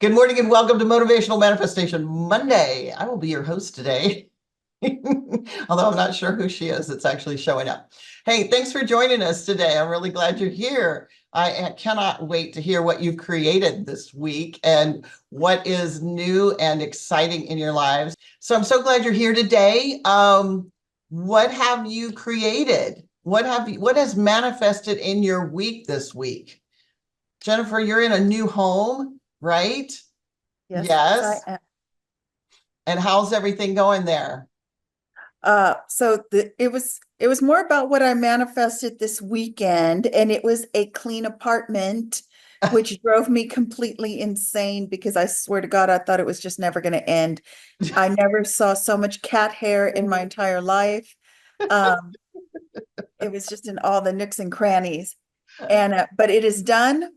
Good morning and welcome to Motivational Manifestation Monday. I will be your host today. Although I'm not sure who she is, it's actually showing up. Hey, thanks for joining us today. I'm really glad you're here. I cannot wait to hear what you've created this week and what is new and exciting in your lives. So I'm so glad you're here today. What have you created? What has manifested in your week this week? Jennifer, you're in a new home, right? Yes, Yes. I am. And how's everything going there? It was more about what I manifested this weekend, and it was a clean apartment, which drove me completely insane because I swear to God, I thought it was just never going to end. I never saw so much cat hair in my entire life. Um, it was just in all the nooks and crannies. And but it is done.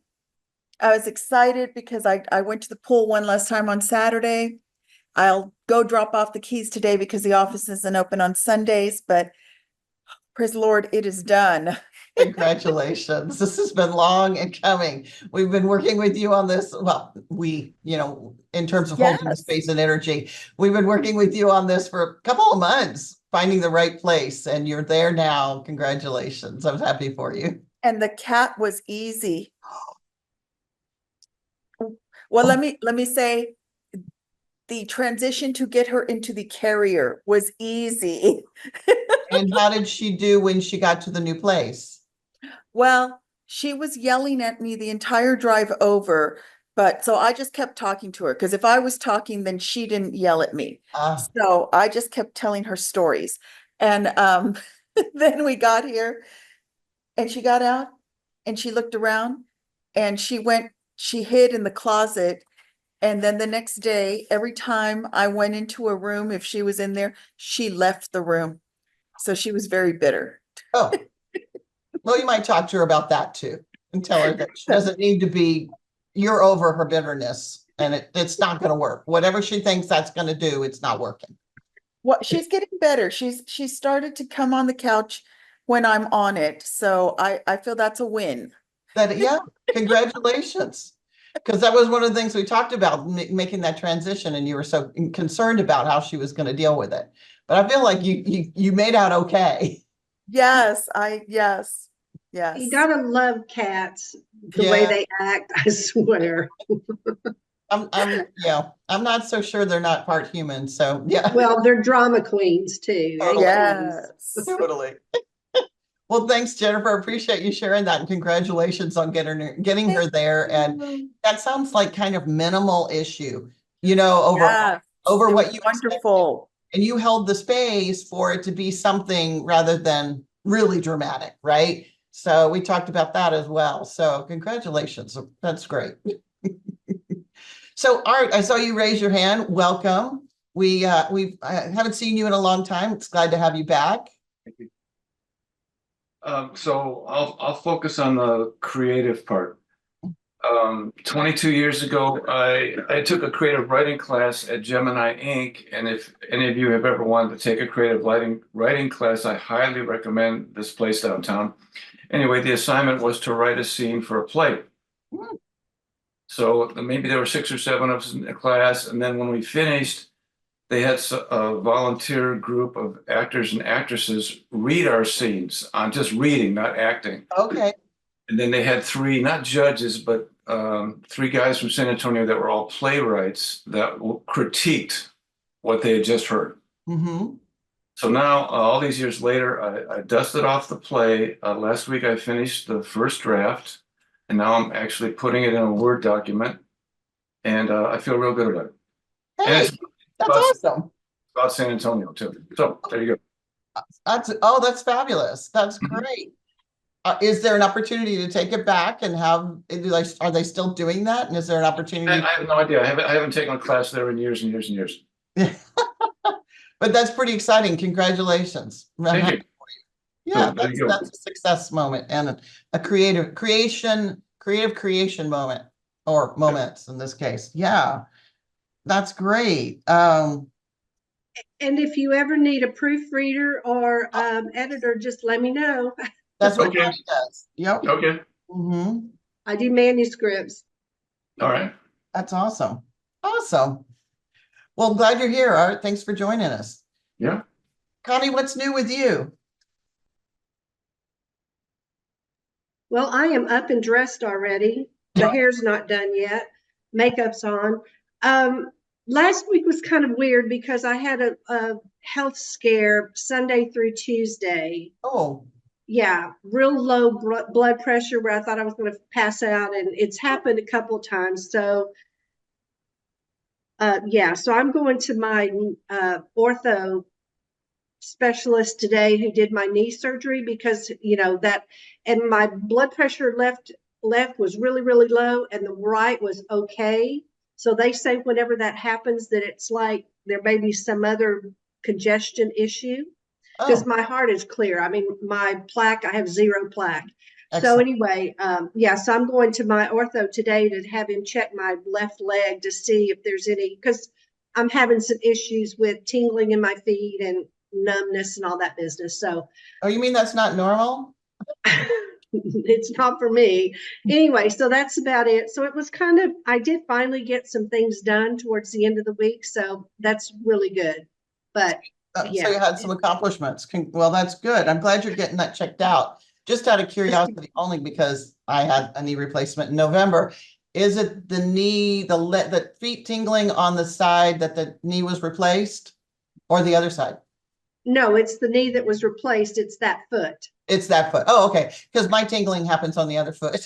I was excited because I went to the pool one last time on Saturday. I'll go drop off the keys today because the office isn't open on Sundays, but praise the Lord, it is done. Congratulations. This has been long and coming. We've been working with you on this. Well, in terms of holding Yes. space and energy, we've been working with you on this for a couple of months, finding the right place, and you're there now. Congratulations. I'm happy for you. And the cat was easy. Well, let me say the transition to get her into the carrier was easy. And how did she do when she got to the new place? Well, she was yelling at me the entire drive over, but so I just kept talking to her because if I was talking, then she didn't yell at me. Ah, So I just kept telling her stories. And then we got here and she got out and she looked around and she hid in the closet. And then the next day, every time I went into a room, if she was in there, she left the room. So she was very bitter. oh, well, you might talk to her about that too and tell her that she doesn't need to be, you're over her bitterness and it's not going to work. Whatever she thinks that's going to do, it's not working. Well, she's getting better. She started to come on the couch when I'm on it. So I feel that's a win. Yeah, congratulations. Because that was one of the things we talked about, making that transition, and you were so concerned about how she was going to deal with it. But I feel like you made out okay. Yes, You yes. gotta love cats, the way Yeah, they act, I swear. I'm not so sure they're not part human. So yeah, Well, they're drama queens too. They totally, tease. Yes. totally. Well, thanks, Jennifer. Appreciate you sharing that, and congratulations on getting Thank her there. And you. that sounds like kind of minimal issue, over Yes. over It was what you expected. wonderful. And you held the space for it to be something rather than really dramatic, right? So we talked about that as well. So congratulations. That's great. So Art, I saw you raise your hand. Welcome. We haven't seen you in a long time. It's glad to have you back. Thank you. So I'll focus on the creative part. 22 years ago, I took a creative writing class at Gemini Inc. And if any of you have ever wanted to take a creative writing class, I highly recommend this place downtown. Anyway, the assignment was to write a scene for a play. So maybe there were 6 or 7 of us in the class, and then when we finished, they had a volunteer group of actors and actresses read our scenes on just reading, not acting. Okay. And then they had 3, not judges, but 3 guys from San Antonio that were all playwrights that critiqued what they had just heard. Mm-hmm. So now, all these years later, I dusted off the play. Last week, I finished the first draft, and now I'm actually putting it in a Word document, and I feel real good about it. And Hey, it's that's awesome. about San Antonio too. So there you go. That's fabulous. That's great. Is there an opportunity to take it back and are they still doing that? And is there an I opportunity? have no idea. I haven't taken a class there in years and years and years. But that's pretty exciting. Congratulations. Thank you. Yeah, So there you go. that's a success moment and a creative creation moment or moments in this case. Yeah, that's great. And if you ever need a proofreader or editor, just let me know. That's what Okay. Connie does. Yep. Okay. Mm-hmm. I do manuscripts. All right. That's awesome. Awesome. Well, I'm glad you're here, Art. Thanks for joining us. Yeah. Connie, what's new with you? Well, I am up and dressed already. The hair's not done yet. Makeup's on. Last week was kind of weird because I had a health scare Sunday through Tuesday. Oh, Yeah, real low blood pressure where I thought I was going to pass out, and it's happened a couple of times. So, yeah, so I'm going to my ortho specialist today who did my knee surgery because that, and my blood pressure left was really low and the right was okay. So they say whenever that happens that it's like there may be some other congestion issue because oh, my heart is clear. I mean, my plaque, I have 0 plaque. So excellent. anyway, yeah, so I'm going to my ortho today to have him check my left leg to see if there's any, because I'm having some issues with tingling in my feet and numbness and all that business. So Oh, you mean that's not normal? it's not for me. Anyway, so that's about it. So it was kind of, I did finally get some things done towards the end of the week. So that's really good. But So you yeah, had some accomplishments. Well, that's good. I'm glad you're getting that checked out. Just out of curiosity, only because I had a knee replacement in November. Is it the knee, the feet tingling on the side that the knee was replaced, or the other side? no, it's the knee that was replaced. It's that foot. It's that foot. Oh, okay. Because my tingling happens on the other foot.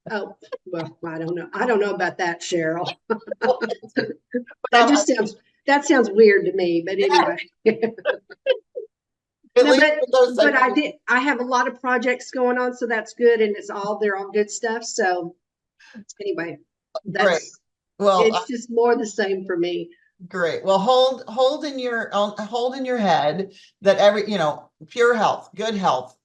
Oh, well, I don't know. I don't know about that, Cheryl. But That sounds weird to me, but anyway. at No, least with those but I have a lot of projects going on, so that's good. And they're all good stuff. So anyway, great. Well, it's just more the same for me. great. Well, hold in your head that pure health, good health,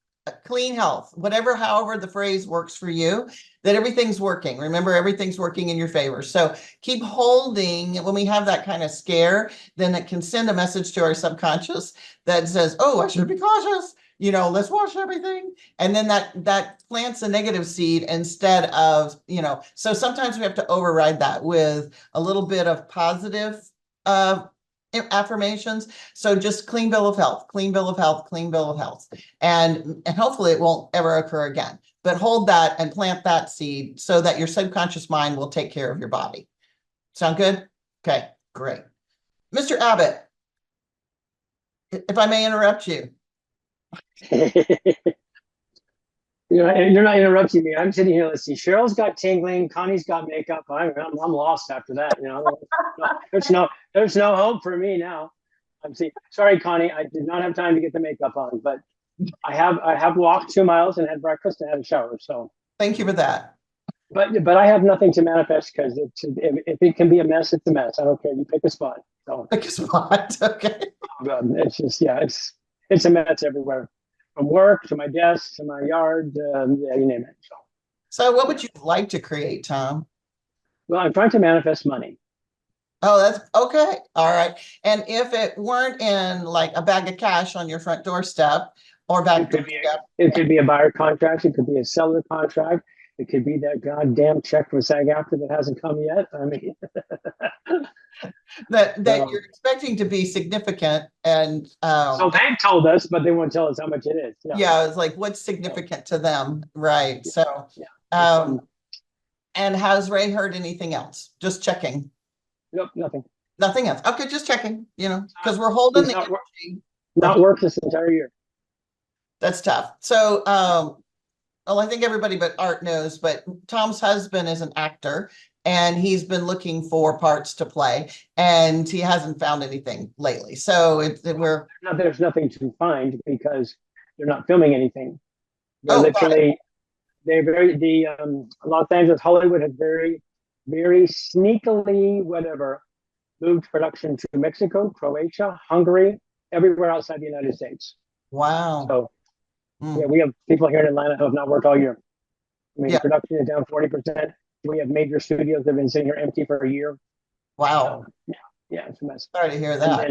clean health, however the phrase works for you, that everything's working. Remember, everything's working in your favor. So keep holding. When we have that kind of scare, then it can send a message to our subconscious that says, "Oh, I should be cautious. Let's wash everything." And then that plants a negative seed instead of, so sometimes we have to override that with a little bit of positive uh, affirmations. So just clean bill of health, clean bill of health, clean bill of health. And hopefully it won't ever occur again. But hold that and plant that seed so that your subconscious mind will take care of your body. Sound good? Okay, great. Mr. Abbott, if I may interrupt you. You're not interrupting me. I'm sitting here. Let's see. Cheryl's got tingling. Connie's got makeup. I'm lost after that. There's no hope for me now. Sorry, Connie. I did not have time to get the makeup on, but I have walked 2 miles and had breakfast and had a shower. So Thank you for that. but I have nothing to manifest because if it can be a mess, it's a mess. I don't care. You pick a spot. So Pick a spot. Okay. it's just it's a mess everywhere. From work to my desk to my yard, yeah, you name it. So what would you like to create, Tom? Well, I'm trying to manifest money. Oh, that's okay. All right. And if it weren't in like a bag of cash on your front doorstep or back doorstep, It could be a buyer contract. It could be a seller contract. It could be that goddamn check from SAG-AFTRA that hasn't come yet. I mean, that you're expecting to be significant, and so they've told us, but they won't tell us how much it is. yeah, it's like what's significant to them, right? So, Yeah. and has Ray heard anything else? Just checking. Nope, nothing. Nothing else. Okay, just checking. Because we're holding the energy. Not worked this entire year. That's tough. So, well, I think everybody but Art knows, but Tom's husband is an actor and he's been looking for parts to play and he hasn't found anything lately. So There's nothing to find because they're not filming anything. They're Oh, literally, Los Angeles, Hollywood has very, very sneakily, moved production to Mexico, Croatia, Hungary, everywhere outside the United States. wow. So, yeah, we have people here in Atlanta who have not worked all year. I mean, Yeah. production is down 40%. We have major studios that have been sitting here empty for a year. Wow. So, yeah, it's a mess. Sorry to hear that.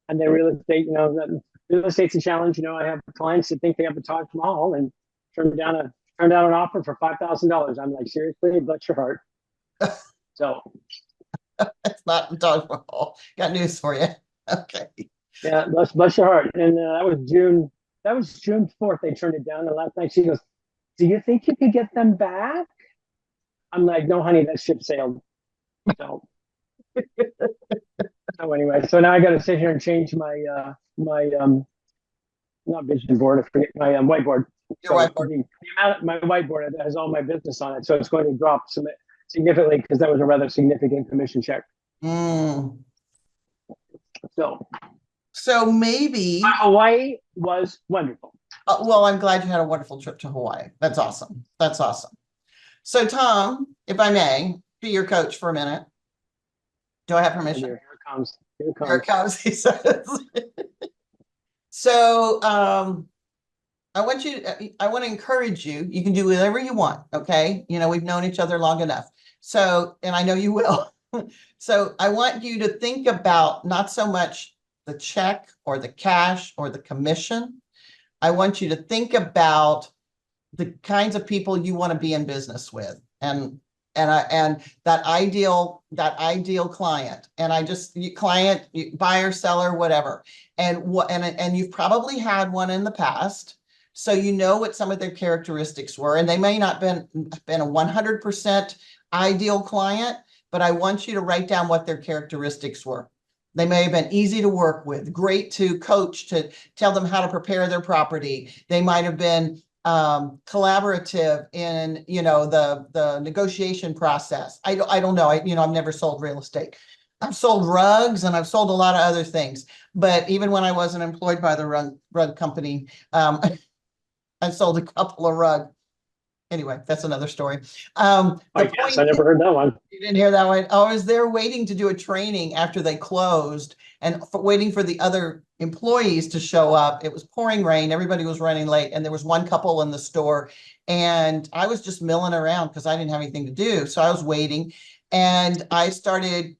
And then real estate, real estate's a challenge. I have clients that think they have a Taj Mahal and turn down an offer for $5,000. I'm like, seriously, bless your heart. So It's not Dodge Bowl. Got news for you. Okay. yeah, bless your heart. And that was June. That was June 4th. They turned it down. And last night she goes, "Do you think you could get them back?" I'm like, "No, honey, that ship sailed." So, so anyway, so now I got to sit here and change my not vision board. I forget my whiteboard. Your So whiteboard. the amount of my whiteboard has all my business on it, so it's going to drop significantly because that was a rather significant commission check. Mm. So maybe, Hawaii was wonderful. well, I'm glad you had a wonderful trip to Hawaii. That's awesome. That's awesome. So Tom, if I may, be your coach for a minute. Do I have permission? Here it comes. Here it Here it comes. comes, he says. So I want to encourage you. You can do whatever you want. Okay. You know, we've known each other long enough. So, and I know you will. So I want you to think about not so much the check or the cash or the commission. I want you to think about the kinds of people you want to be in business with, and that ideal client, and client, buyer, seller, whatever, and you've probably had one in the past, so you know what some of their characteristics were, and they may not been a 100% ideal client, but I want you to write down what their characteristics were. They may have been easy to work with, great to coach, to tell them how to prepare their property. They might have been collaborative in, the negotiation process. I don't know. I've never sold real estate. I've sold rugs and I've sold a lot of other things. But even when I wasn't employed by the rug company, I sold a couple of rugs. Anyway, that's another story. I never heard that one. You didn't hear that one? I was there waiting to do a training after they closed and waiting for the other employees to show up. It was pouring rain. Everybody was running late. And there was one couple in the store. And I was just milling around because I didn't have anything to do. So I was waiting. And I started,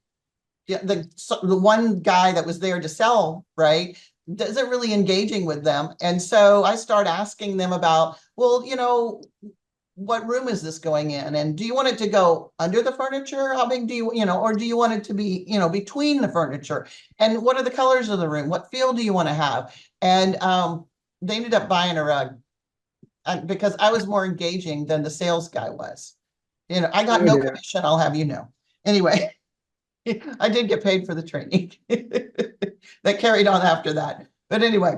the one guy that was there to sell, right, isn't really engaging with them. And so I start asking them about, well, what room is this going in? And do you want it to go under the furniture? How big do you, or do you want it to be, between the furniture? And what are the colors of the room? What feel do you want to have? And they ended up buying a rug because I was more engaging than the sales guy was. I got no commission, I'll have you know. Anyway, I did get paid for the training. That carried on after that. But anyway,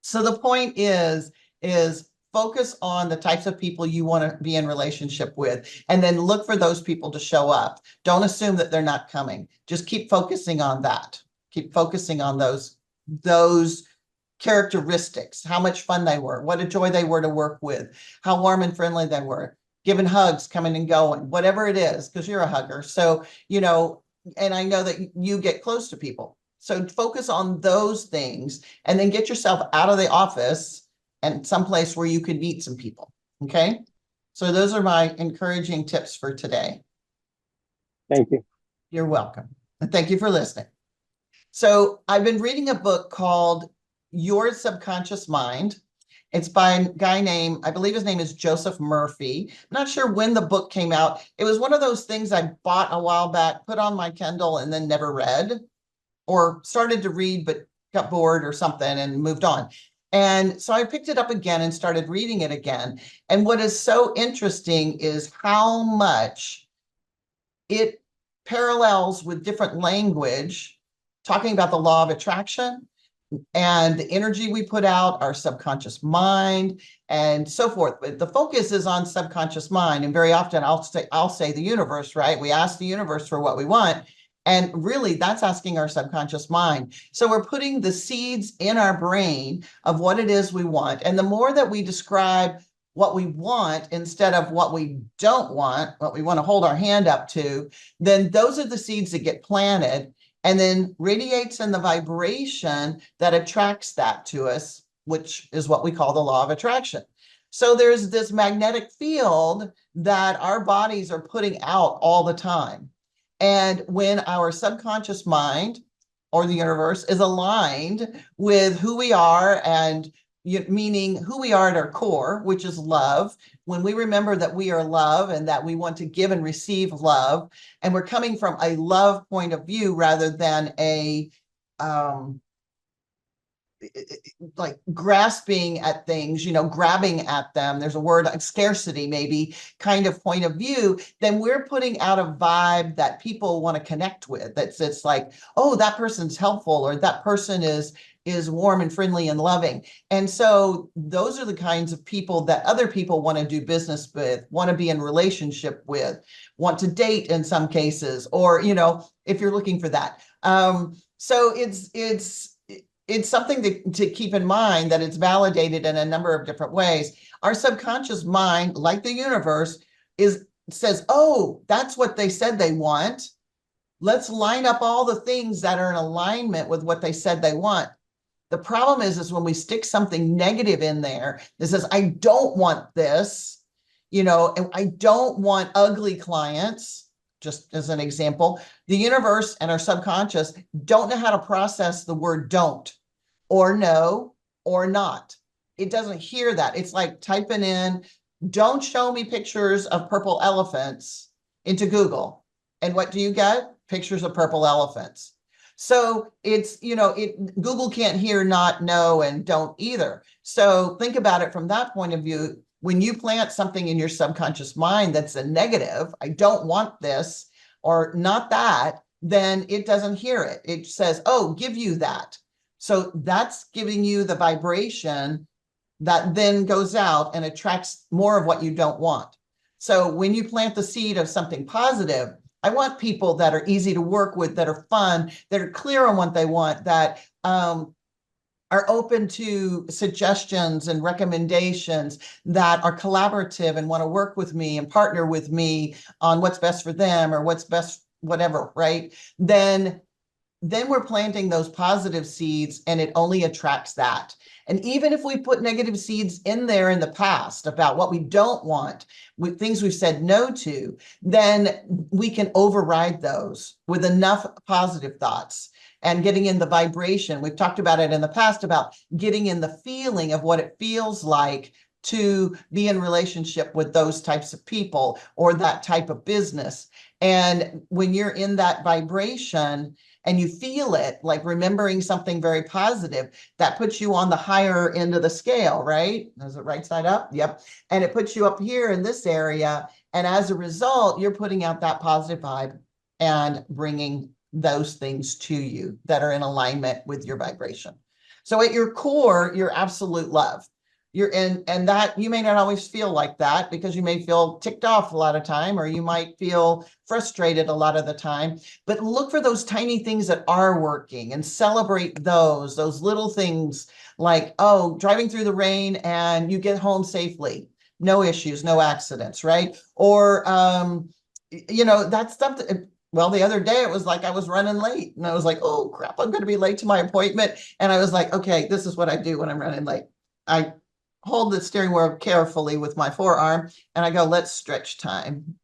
so the point is focus on the types of people you want to be in relationship with, and then look for those people to show up. Don't assume that they're not coming. Just keep focusing on that. Keep focusing on those characteristics, how much fun they were, what a joy they were to work with, how warm and friendly they were, giving hugs, coming and going, whatever it is, because you're a hugger. So, and I know that you get close to people. So focus on those things and then get yourself out of the office and someplace where you could meet some people. Okay. So those are my encouraging tips for today. Thank you. You're welcome. And thank you for listening. So I've been reading a book called Your Subconscious Mind. It's by a guy named, I believe his name is Joseph Murphy. I'm not sure when the book came out. It was one of those things I bought a while back, put on my Kindle, and then never read, or started to read, but got bored or something and moved on. And so I picked it up again and started reading it again. And what is so interesting is how much it parallels with different language, talking about the law of attraction and the energy we put out, our subconscious mind, and so forth. But the focus is on subconscious mind. And very often I'll say the universe, right? We ask the universe for what we want. And really, that's asking our subconscious mind. So we're putting the seeds in our brain of what it is we want. And the more that we describe what we want instead of what we don't want, what we want to hold our hand up to, then those are the seeds that get planted and then radiates in the vibration that attracts that to us, which is what we call the law of attraction. So there's this magnetic field that our bodies are putting out all the time. And when our subconscious mind or the universe is aligned with who we are and meaning who we are at our core, which is love. When we remember that we are love and that we want to give and receive love, and we're coming from a love point of view rather than a like grasping at things, grabbing at them. There's a word like scarcity, maybe kind of point of view. Then we're putting out a vibe that people want to connect with. It's like, oh, that person's helpful, or that person is warm and friendly and loving. And so those are the kinds of people that other people want to do business with, want to be in relationship with, want to date in some cases, or, if you're looking for that. So it's something to keep in mind that it's validated in a number of different ways. Our subconscious mind, like the universe, says, oh, that's what they said they want. Let's line up all the things that are in alignment with what they said they want. The problem is when we stick something negative in there that says, I don't want this, and I don't want ugly clients, just as an example. The universe and our subconscious don't know how to process the word don't, or no, or not. It doesn't hear that. It's like typing in, don't show me pictures of purple elephants into Google. And what do you get? Pictures of purple elephants. So it's, Google can't hear not, no, and don't either. So think about it from that point of view. When you plant something in your subconscious mind that's a negative, I don't want this, or not that, then it doesn't hear it. It says, oh, give you that. So that's giving you the vibration that then goes out and attracts more of what you don't want. So when you plant the seed of something positive, I want people that are easy to work with, that are fun, that are clear on what they want, that are open to suggestions and recommendations, that are collaborative and want to work with me and partner with me on what's best for them or what's best, whatever, right? Then we're planting those positive seeds, and it only attracts that. And even if we put negative seeds in there in the past about what we don't want, with things we've said no to, then we can override those with enough positive thoughts and getting in the vibration. We've talked about it in the past about getting in the feeling of what it feels like to be in relationship with those types of people or that type of business. And when you're in that vibration, and you feel it, like remembering something very positive, that puts you on the higher end of the scale, right? Is it right side up? Yep. And it puts you up here in this area. And as a result, you're putting out that positive vibe and bringing those things to you that are in alignment with your vibration. So at your core, you're absolute love. You're in, and that you may not always feel like that, because you may feel ticked off a lot of time, or you might feel frustrated a lot of the time. But look for those tiny things that are working and celebrate those little things, like, oh, driving through the rain and you get home safely, no issues, no accidents, right? Or that's stuff that, well, the other day it was like I was running late, and I was like, oh crap, I'm going to be late to my appointment. And I was like, okay, this is what I do when I'm running late. I hold the steering wheel carefully with my forearm, and I go, let's stretch time.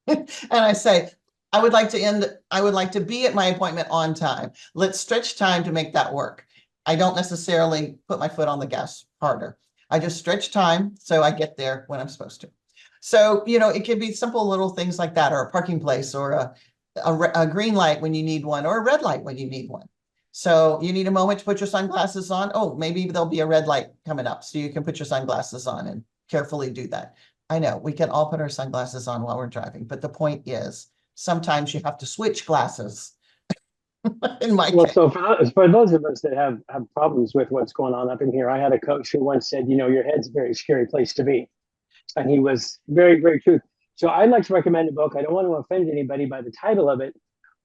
And I say, I would like to be at my appointment on time. Let's stretch time to make that work. I don't necessarily put my foot on the gas harder. I just stretch time so I get there when I'm supposed to. So, it can be simple little things like that, or a parking place, or a green light when you need one, or a red light when you need one. So you need a moment to put your sunglasses on. Oh, maybe there'll be a red light coming up, so you can put your sunglasses on and carefully do that. I know we can all put our sunglasses on while we're driving, but the point is sometimes you have to switch glasses. In my Well, Oh, case. so for those of us that have problems with what's going on up in here, I had a coach who once said, your head's a very scary place to be. And he was very, very true. So I'd like to recommend a book. I don't want to offend anybody by the title of it,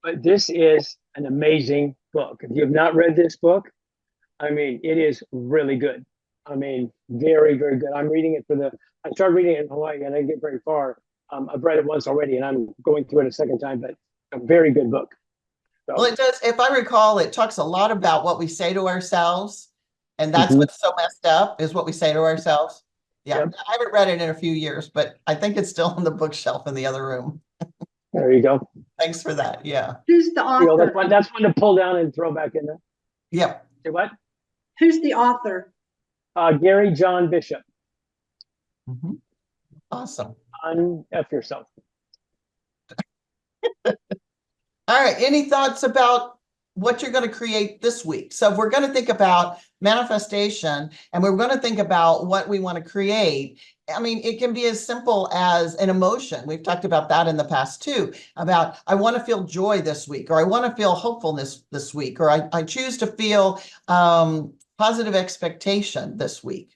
but this is an amazing book. If you have not read this book, I mean, it is really good. I mean, very, very good. I'm reading it I started reading it in Hawaii and I didn't get very far. I've read it once already and I'm going through it a second time, but a very good book. So, Well, it does. If I recall, it talks a lot about what we say to ourselves. And that's what's so messed up, is what we say to ourselves. Yeah. Yep. I haven't read it in a few years, but I think it's still on the bookshelf in the other room. there you go. Thanks for that. Yeah. Who's the author? That's one to pull down and throw back in there. Yep. Say what? Who's the author? Gary John Bishop. Mhm. Awesome. F yourself. All right. Any thoughts about what you're going to create this week? So if we're going to think about manifestation and we're going to think about what we want to create, I mean, it can be as simple as an emotion. We've talked about that in the past too, about I want to feel joy this week, or I want to feel hopefulness this week, or I choose to feel positive expectation this week.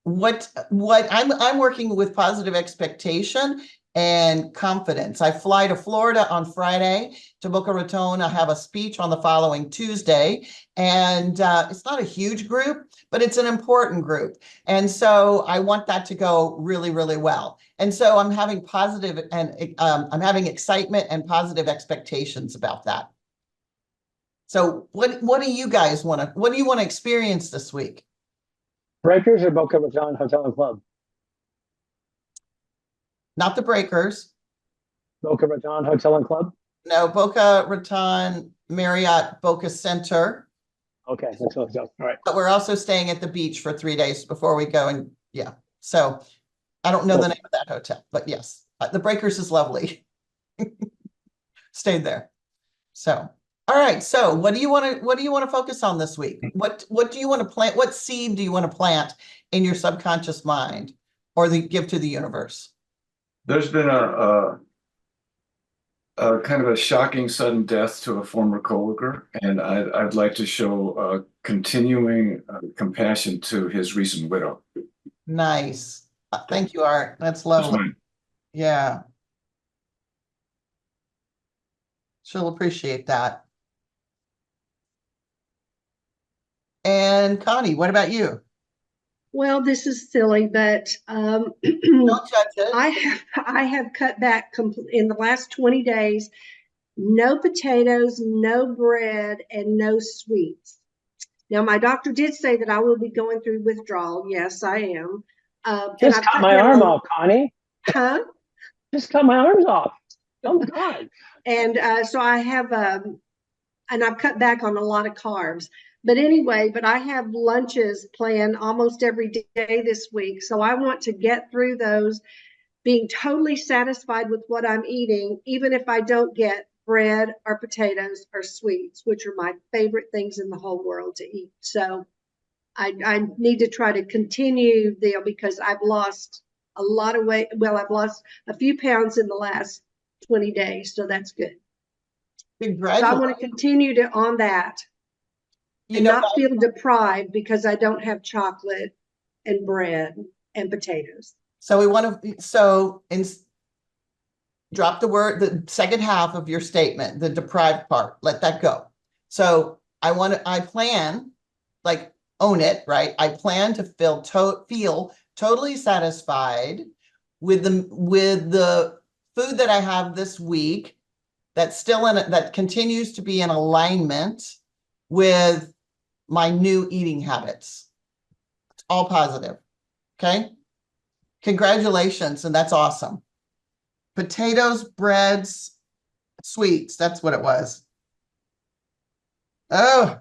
What I'm working with positive expectation and confidence. I fly to Florida on Friday to Boca Raton. I have a speech on the following Tuesday, and it's not a huge group, but it's an important group. And so I want that to go really, really well. And so I'm having positive and I'm having excitement and positive expectations about that. So what do you guys want to, what do you want to experience this week? Breakers or Boca Raton Hotel and Club? Not the Breakers. Boca Raton Hotel and Club? No, Boca Raton Marriott Boca Center. Okay, that's what all right. But we're also staying at the beach for 3 days before we go. And yeah, so I don't know the name of that hotel, but yes, the Breakers is lovely. Stayed there. So, all right. So what do you want to focus on this week? What do you want to plant? What seed do you want to plant in your subconscious mind or give to the universe? There's been a kind of a shocking sudden death to a former coworker, and I'd like to show continuing compassion to his recent widow. Nice. Thank you, Art. That's That's lovely. mine. Yeah. She'll appreciate that. And Connie, what about you? Well, this is silly, but Don't judge it. I have cut back in the last 20 days. No potatoes, no bread, and no sweets. Now, my doctor did say that I will be going through withdrawal. Yes, I am. Just cut my arm off, Connie. Huh? Just cut my arms off. Oh God. And so I have, and I've cut back on a lot of carbs. But anyway, I have lunches planned almost every day this week. So I want to get through those, being totally satisfied with what I'm eating, even if I don't get bread or potatoes or sweets, which are my favorite things in the whole world to eat. So I need to try to continue there because I've lost a lot of weight. Well, I've lost a few pounds in the last 20 days. So that's good. So I want to continue on that. And not feel deprived because I don't have chocolate and bread and potatoes. So drop the second half of your statement, the deprived part, let that go. So I plan, like own it, right? I plan to feel totally satisfied with the food that I have this week that continues to be in alignment with my new eating habits. It's all positive. Okay. Congratulations. And that's awesome. Potatoes, breads, sweets. That's what it was. Oh,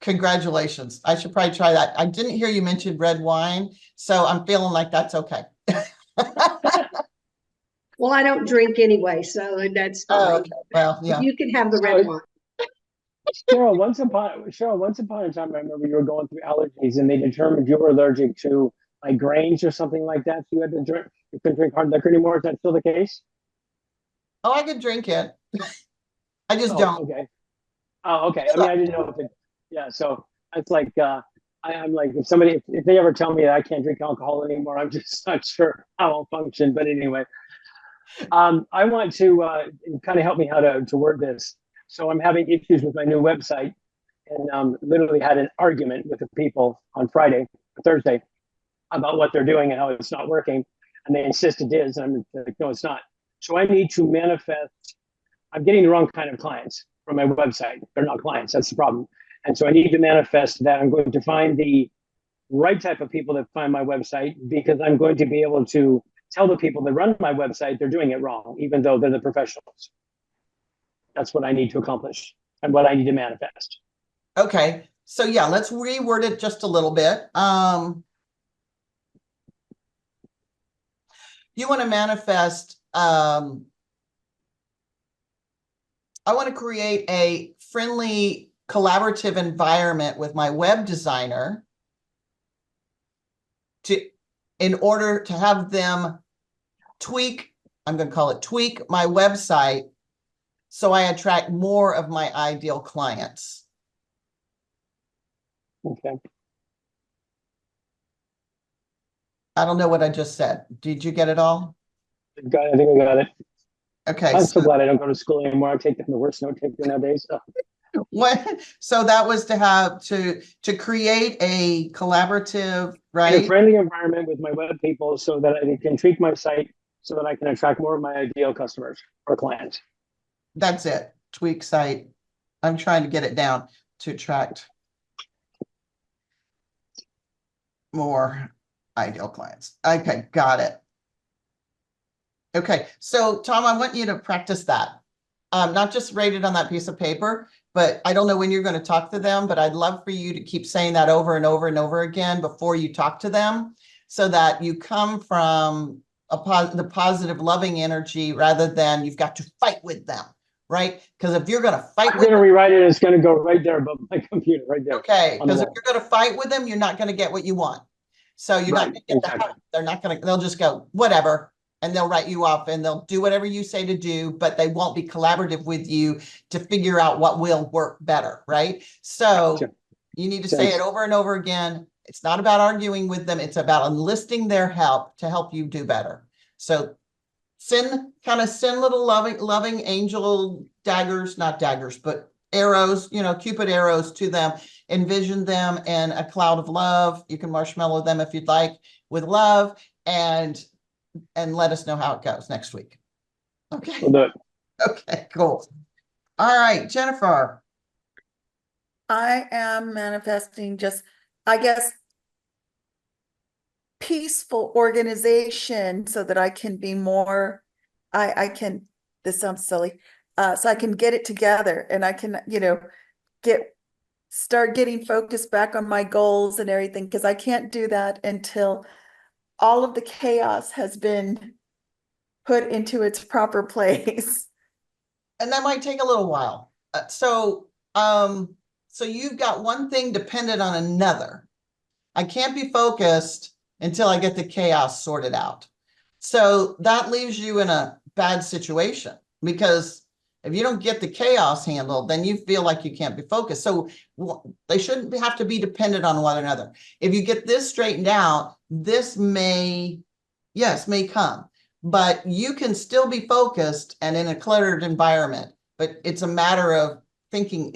congratulations. I should probably try that. I didn't hear you mention red wine, so I'm feeling like that's okay. Well, I don't drink anyway, so that's fine. Oh, okay. Well, yeah. You can have the red wine. Cheryl, once upon a time, I remember you were going through allergies, and they determined you were allergic to like grains or something like that. So you had to drink. You couldn't drink hard liquor anymore. Is that still the case? Oh, I could drink it. I just don't. Okay. Oh, okay. I mean, I didn't know if it. Yeah. So it's like I'm like if they ever tell me that I can't drink alcohol anymore, I'm just not sure how I'll function. But anyway, I want to kind of help me how to word this. So I'm having issues with my new website, and literally had an argument with the people on Thursday, about what they're doing and how it's not working. And they insist it is. And I'm like, no, it's not. So I need to manifest. I'm getting the wrong kind of clients from my website. They're not clients. That's the problem. And so I need to manifest that I'm going to find the right type of people that find my website, because I'm going to be able to tell the people that run my website they're doing it wrong, even though they're the professionals. That's what I need to accomplish and what I need to manifest. Okay. So yeah, let's reword it just a little bit. You want to manifest, I want to create a friendly, collaborative environment with my web designer in order to have them tweak, I'm going to call it tweak my website so I attract more of my ideal clients. Okay. I don't know what I just said. Did you get it all? I think we got it. Okay. I'm so glad I don't go to school anymore. I take the worst note taker nowadays. So that was to have to create a collaborative, In a right? friendly environment with my web people so that I can tweak my site so that I can attract more of my ideal customers or clients. That's it. Tweak site. I'm trying to get it down to attract more ideal clients. Okay, got it. Okay, so Tom, I want you to practice that. Not just write it on that piece of paper, but I don't know when you're going to talk to them, but I'd love for you to keep saying that over and over and over again before you talk to them so that you come from the positive, loving energy rather than you've got to fight with them, right? Because if you're going to fight I'm with going to them, rewrite it. It's going to go right there above my computer, right there. okay, On the because if wall. you're going to fight with them, you're not going to get what you want. So you're not Right, going to get the exactly. help. They're not going to, they'll just go, whatever. And they'll write you off and they'll do whatever you say to do, but they won't be collaborative with you to figure out what will work better, right? So Gotcha. you need to say it over and over again. It's not about arguing with them. It's about enlisting their help to help you do better. So send little loving angel daggers, not daggers, but arrows, Cupid arrows to them. Envision them in a cloud of love. You can marshmallow them if you'd like with love, and let us know how it goes next week. Okay. We'll do it. Okay, cool. All right, Jennifer. I am manifesting just, I guess, peaceful organization so that I can be more, I can, this sounds silly, so I can get it together and I can, start getting focused back on my goals and everything, because I can't do that until all of the chaos has been put into its proper place. And that might take a little while. So you've got one thing dependent on another. I can't be focused until I get the chaos sorted out. So that leaves you in a bad situation because if you don't get the chaos handled, then you feel like you can't be focused. So they shouldn't have to be dependent on one another. If you get this straightened out, this may come, but you can still be focused and in a cluttered environment. But it's a matter of thinking,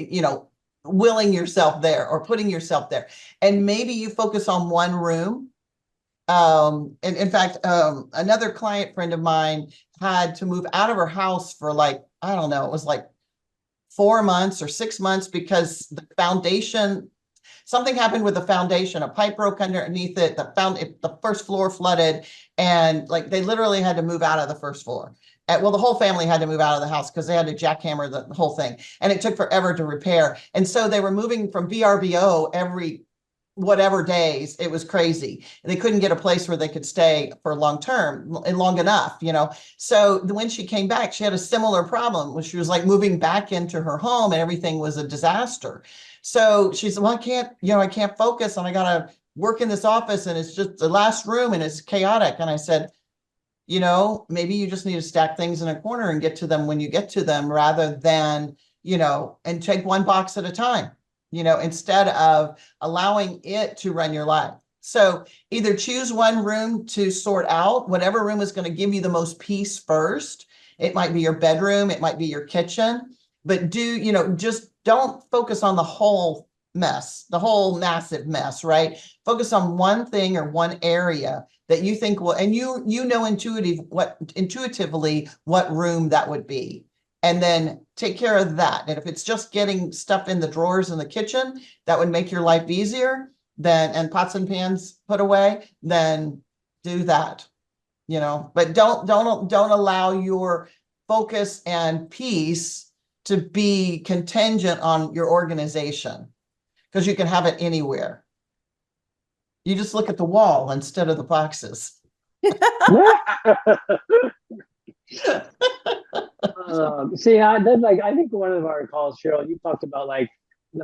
willing yourself there or putting yourself there. And maybe you focus on one room. And in fact, another client friend of mine had to move out of her house for I don't know, it was like 4 months or 6 months because the foundation, something happened with the foundation, a pipe broke underneath it, the first floor flooded, and they literally had to move out of the first floor. Well, the whole family had to move out of the house because they had to jackhammer the whole thing, and it took forever to repair. And so they were moving from VRBO every whatever days. It was crazy. They couldn't get a place where they could stay for long term and long enough, So when she came back, she had a similar problem when she was moving back into her home and everything was a disaster. So she said, well, I can't focus and I got to work in this office and it's just the last room and it's chaotic. And I said, maybe you just need to stack things in a corner and get to them when you get to them rather than, and take one box at a time, instead of allowing it to run your life. So either choose one room to sort out, whatever room is going to give you the most peace first. It might be your bedroom, it might be your kitchen, but just don't focus on the whole mess, the whole massive mess, right? Focus on one thing or one area that you think will, and intuitively what room that would be. And then take care of that. And if it's just getting stuff in the drawers in the kitchen, that would make your life easier and pots and pans put away, then do that, but don't allow your focus and peace to be contingent on your organization. because you can have it anywhere. You just look at the wall instead of the boxes. See, I think one of our calls, Cheryl, you talked about like,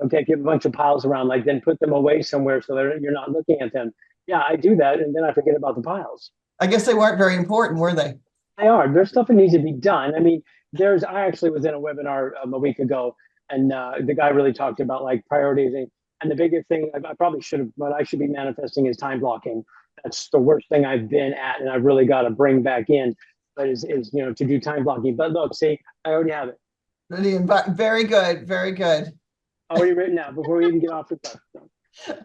okay, give a bunch of piles around, like then put them away somewhere so that you're not looking at them. Yeah, I do that, and then I forget about the piles. I guess they weren't very important, were they? They are. There's stuff that needs to be done. I mean, I actually was in a webinar a week ago, and the guy really talked about like prioritizing. And the biggest thing I probably should have, what I should be manifesting is time blocking. That's the worst thing I've been at, and I've really got to bring back in. But is to do time blocking. But look, see, I already have it. Very good, very good. Already written out before we even get off the cuff.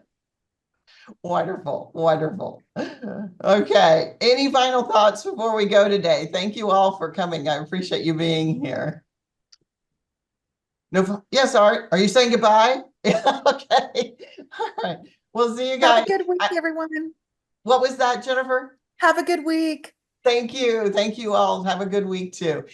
Wonderful, wonderful. Okay, any final thoughts before we go today? Thank you all for coming. I appreciate you being here. No, yes, Art, are you saying goodbye? Okay, all right. We'll see you guys. Have a good week, everyone. What was that, Jennifer? Have a good week. Thank you. Thank you all. Have a good week too.